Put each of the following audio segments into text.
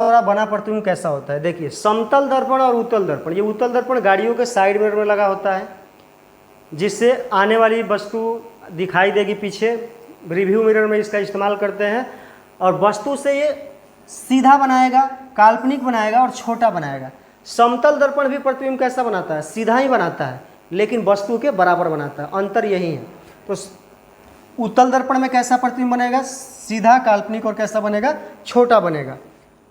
द्वारा बना प्रतिबिंब कैसा होता है। देखिए, समतल दर्पण और उत्तल दर्पण। ये उत्तल दर्पण गाड़ियों के साइड मिरर में लगा होता है, जिससे आने वाली वस्तु दिखाई देगी पीछे। रिव्यू मिरर में इसका इस्तेमाल करते हैं, और वस्तु से ये सीधा बनाएगा, काल्पनिक बनाएगा और छोटा बनाएगा। समतल दर्पण भी प्रतिबिंब कैसा बनाता है, सीधा ही बनाता है, लेकिन वस्तु के बराबर बनाता है। अंतर यही है। तो उत्तल दर्पण में कैसा प्रतिबिंब बनेगा, सीधा, काल्पनिक, और कैसा बनेगा, छोटा बनेगा।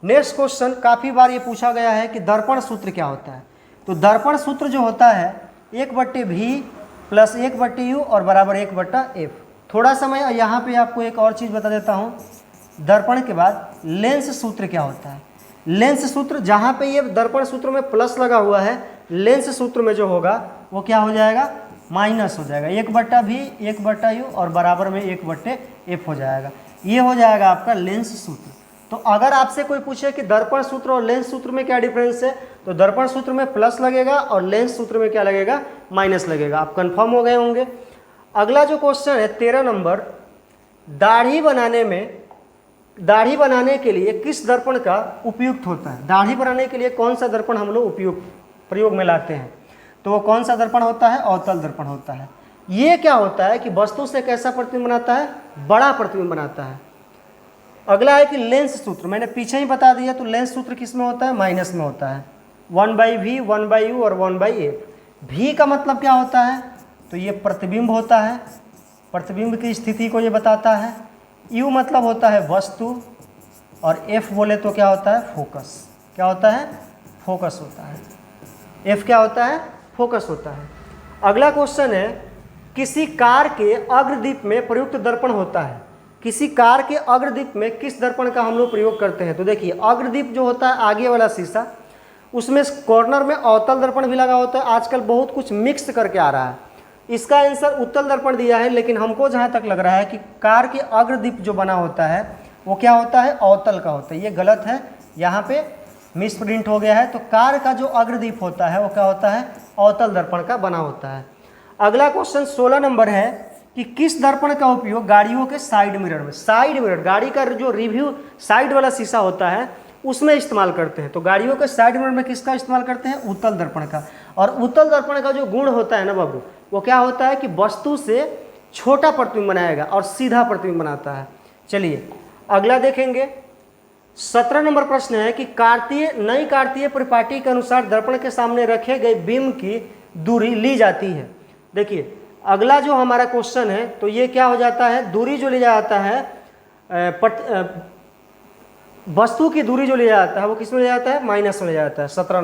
नेक्स्ट क्वेश्चन, काफ़ी बार ये पूछा गया है कि दर्पण सूत्र क्या होता है। तो दर्पण सूत्र जो होता है 1/v + 1/u और बराबर 1/f। थोड़ा सा मैं यहाँ पे आपको एक और चीज़ बता देता हूँ। दर्पण के बाद लेंस सूत्र क्या होता है। लेंस सूत्र, जहाँ पे ये दर्पण सूत्र में प्लस लगा हुआ है, लेंस सूत्र में जो होगा वो क्या हो जाएगा, माइनस हो जाएगा। 1/v 1/u और बराबर में 1/f हो जाएगा। ये हो जाएगा आपका लेंस सूत्र। तो अगर आपसे कोई पूछे कि दर्पण सूत्र और लेंस सूत्र में क्या डिफरेंस है, तो दर्पण सूत्र में प्लस लगेगा और लेंस सूत्र में क्या लगेगा, माइनस लगेगा। आप कंफर्म हो गए होंगे। अगला जो क्वेश्चन है 13 नंबर, दाढ़ी बनाने के लिए किस दर्पण का उपयुक्त होता है। दाढ़ी बनाने के लिए कौन सा दर्पण हम लोग प्रयोग में लाते हैं, तो वो कौन सा दर्पण होता है, अवतल दर्पण होता है। ये क्या होता है कि वस्तु से कैसा प्रतिबिंब बनाता है, बड़ा प्रतिबिंब बनाता है। अगला है कि लेंस सूत्र, मैंने पीछे ही बता दिया। तो लेंस सूत्र किस में होता है, माइनस में होता है। 1/v 1/u और 1/f। v का मतलब क्या होता है, तो ये प्रतिबिंब होता है, प्रतिबिंब की स्थिति को ये बताता है। u मतलब होता है वस्तु, और f बोले तो क्या होता है, फोकस। क्या होता है, फोकस होता है। f क्या होता है, फोकस होता है। अगला क्वेश्चन है, किसी कार के अग्रदीप में प्रयुक्त दर्पण होता है। किसी कार के अग्रदीप में किस दर्पण का हम लोग प्रयोग करते हैं। तो देखिए, अग्रदीप जो होता है आगे वाला शीशा, उसमें कॉर्नर में अवतल दर्पण भी लगा होता है। आजकल बहुत कुछ मिक्स करके आ रहा है। इसका आंसर उत्तल दर्पण दिया है, लेकिन हमको जहाँ तक लग रहा है कि कार के अग्रदीप जो बना होता है वो क्या होता है, अवतल का होता है। ये गलत है, यहाँ पे मिस प्रिंट हो गया है। तो कार का जो अग्रदीप होता है वो क्या होता है, अवतल दर्पण का बना होता है। अगला क्वेश्चन 16 नंबर है कि किस दर्पण का उपयोग गाड़ियों के साइड मिरर में, साइड मिरर, गाड़ी का जो रिव्यू साइड वाला शीशा होता है उसमें इस्तेमाल करते हैं। तो गाड़ियों के साइड मिरर में किसका इस्तेमाल करते हैं, उत्तल दर्पण का। और उत्तल दर्पण का जो गुण होता है ना बाबू, वो क्या होता है कि वस्तु से छोटा प्रतिबिंब बनाएगा और सीधा प्रतिबिंब बनाता है। चलिए अगला देखेंगे। 17 नंबर प्रश्न है कि नई कार्तीय परिपाटी के अनुसार दर्पण के सामने रखे गए बिंब की दूरी ली जाती है। देखिए, अगला जो हमारा क्वेश्चन है, तो ये क्या हो जाता है, दूरी जो लिया जाता है, वस्तु की दूरी जो लिया जाता है वो किस में लिया जाता है, माइनस में लिया जाता है। 17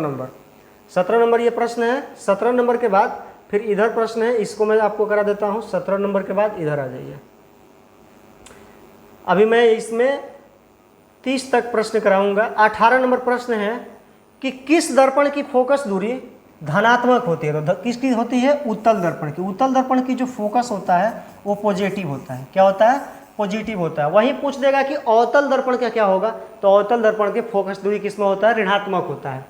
नंबर ये प्रश्न है। 17 नंबर के बाद फिर इधर प्रश्न है, इसको मैं आपको करा देता हूँ। 17 नंबर के बाद इधर आ जाइए। अभी मैं इसमें 30 तक प्रश्न कराऊंगा। 18 नंबर प्रश्न है कि किस दर्पण की फोकस दूरी धनात्मक होती है। तो किसकी होती है, उत्तल दर्पण की। उत्तल दर्पण की जो फोकस होता है वो पॉजिटिव होता है। क्या होता है, पॉजिटिव होता है। वहीं पूछ देगा कि अवतल दर्पण का क्या होगा, तो अवतल दर्पण के फोकस दूरी किसमें होता है, ऋणात्मक होता है।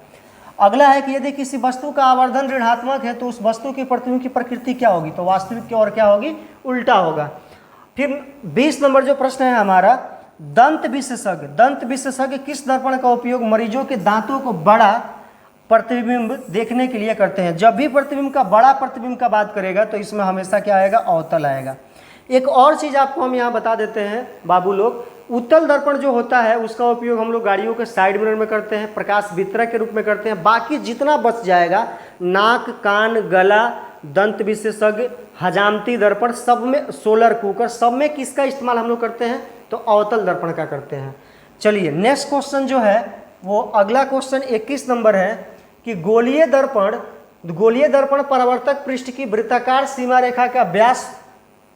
अगला है कि यदि किसी वस्तु का आवर्धन ऋणात्मक है तो उस वस्तु की प्रतिबिंब की प्रकृति क्या होगी, तो वास्तविक की ओर क्या होगी, उल्टा होगा। फिर 20 नंबर जो प्रश्न है हमारा, दंत विशेषज्ञ किस दर्पण का उपयोग मरीजों के दांतों को बड़ा प्रतिबिंब देखने के लिए करते हैं। जब भी प्रतिबिंब का बड़ा प्रतिबिंब का बात करेगा तो इसमें हमेशा क्या आएगा, अवतल आएगा। एक और चीज़ आपको हम यहाँ बता देते हैं बाबू लोग, उत्तल दर्पण जो होता है उसका उपयोग हम लोग गाड़ियों के साइड मिरर में करते हैं, प्रकाश वितरक के रूप में करते हैं। बाकी जितना बच जाएगा, नाक, कान, गला, दंत विशेषज्ञ, हजामती दर्पण, सब में, सोलर कुकर, सब में किसका इस्तेमाल हम लोग करते हैं, तो अवतल दर्पण का करते हैं। चलिए नेक्स्ट क्वेश्चन जो है वो अगला क्वेश्चन 21 नंबर है कि गोलीय दर्पण परावर्तक पृष्ठ की वृत्ताकार सीमा रेखा का व्यास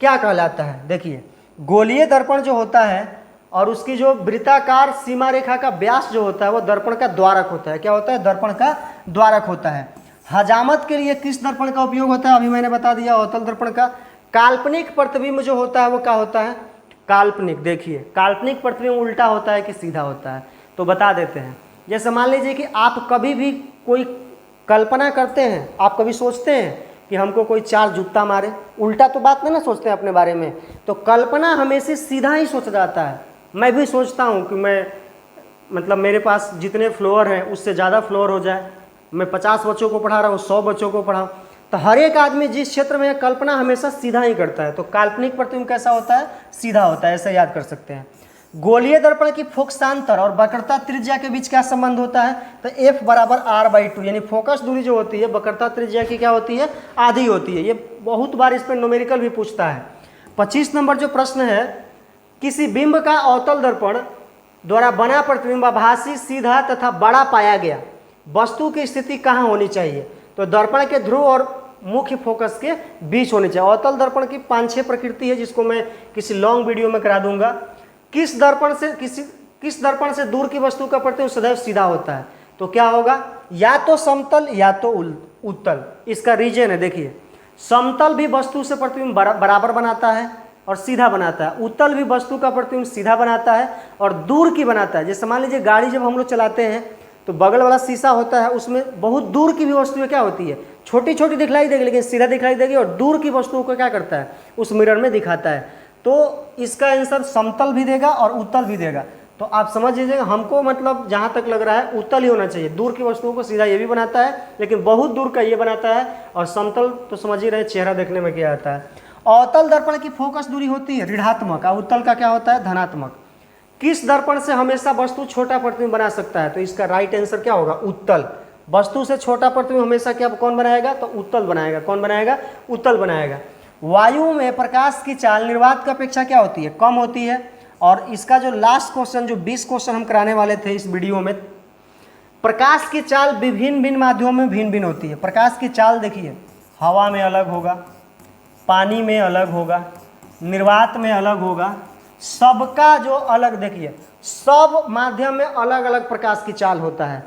क्या कहलाता है। देखिए, गोलीय दर्पण जो होता है और उसकी जो वृत्ताकार सीमा रेखा का व्यास जो होता है वो दर्पण का द्वारक होता है। क्या होता है, दर्पण का द्वारक होता है। हजामत के लिए किस दर्पण का उपयोग होता है, अभी मैंने बता दिया, अवतल दर्पण का। काल्पनिक प्रतिबिंब जो होता है वो क्या होता है, काल्पनिक। देखिए, काल्पनिक प्रतिबिंब उल्टा होता है कि सीधा होता है, तो बता देते हैं। जैसे मान लीजिए कि आप कभी भी कोई कल्पना करते हैं, आप कभी सोचते हैं कि हमको कोई 4 जूता मारे, उल्टा तो बात नहीं ना सोचते हैं अपने बारे में, तो कल्पना हमेशा सीधा ही सोचा जाता है। मैं भी सोचता हूँ कि मैं मतलब मेरे पास जितने फ्लोर हैं उससे ज़्यादा फ्लोर हो जाए, मैं 50 बच्चों को पढ़ा रहा हूँ, 100 बच्चों को पढ़ाऊँ, तो हर एक आदमी जिस क्षेत्र में है कल्पना हमेशा सीधा ही करता है। तो काल्पनिक प्रतिबिंब कैसा होता है? सीधा होता है, ऐसा याद कर सकते हैं। गोलीय दर्पण की फोकसांतर और वक्रता त्रिज्या के बीच क्या संबंध होता है? तो F बराबर R/2, यानी फोकस दूरी जो होती है वक्रता त्रिज्या की क्या होती है? आधी होती है। ये बहुत बार इस पर न्यूमेरिकल भी पूछता है। 25 नंबर जो प्रश्न है, किसी बिंब का अवतल दर्पण द्वारा बना प्रतिबिंब आभासी, सीधा तथा बड़ा पाया गया, वस्तु की स्थिति कहाँ होनी चाहिए? तो दर्पण के ध्रुव और मुख्य फोकस के बीच होनी चाहिए। अवतल दर्पण की 5-6 प्रकृति है जिसको मैं किसी लॉन्ग वीडियो में करा दूंगा। किस दर्पण से दूर की वस्तु का प्रतिबिंब सदैव सीधा होता है? तो क्या होगा? या तो समतल या तो उत्तल। इसका रीजन है, देखिए, समतल भी वस्तु से प्रतिबिंब बराबर बनाता है और सीधा बनाता है, उत्तल भी वस्तु का प्रतिबिंब सीधा बनाता है और दूर की बनाता है। जैसे मान लीजिए गाड़ी जब हम लोग चलाते हैं तो बगल वाला शीशा होता है, उसमें बहुत दूर की भी वस्तुएं क्या होती है? छोटी छोटी दिखलाई देगी लेकिन सीधा दिखलाई देगी, और दूर की वस्तुओं को क्या करता है? उस मिरर में दिखाता है। तो इसका आंसर समतल भी देगा और उत्तल भी देगा। तो आप समझ लीजिएगा, हमको मतलब जहाँ तक लग रहा है उत्तल ही होना चाहिए। दूर की वस्तुओं को सीधा ये भी बनाता है लेकिन बहुत दूर का ये बनाता है, और समतल तो समझ ही रहे चेहरा देखने में क्या आता है। अवतल दर्पण की फोकस दूरी होती है ऋणात्मक और उत्तल का क्या होता है? धनात्मक। किस दर्पण से हमेशा वस्तु छोटा प्रतिबिंब बना सकता है? तो इसका राइट आंसर क्या होगा? उत्तल। वस्तु से छोटा प्रतिबिंब हमेशा क्या कौन बनाएगा? तो उत्तल बनाएगा। कौन बनाएगा? उत्तल बनाएगा। वायु में प्रकाश की चाल निर्वात की अपेक्षा क्या होती है? कम होती है। और इसका जो लास्ट क्वेश्चन, जो 20 क्वेश्चन हम कराने वाले थे इस वीडियो में, प्रकाश की चाल विभिन्न भिन्न माध्यमों में भिन्न भिन्न होती है। प्रकाश की चाल देखिए, हवा में अलग होगा, पानी में अलग होगा, निर्वात में अलग होगा, सबका जो अलग, देखिए सब माध्यम में अलग अलग प्रकाश की चाल होता है।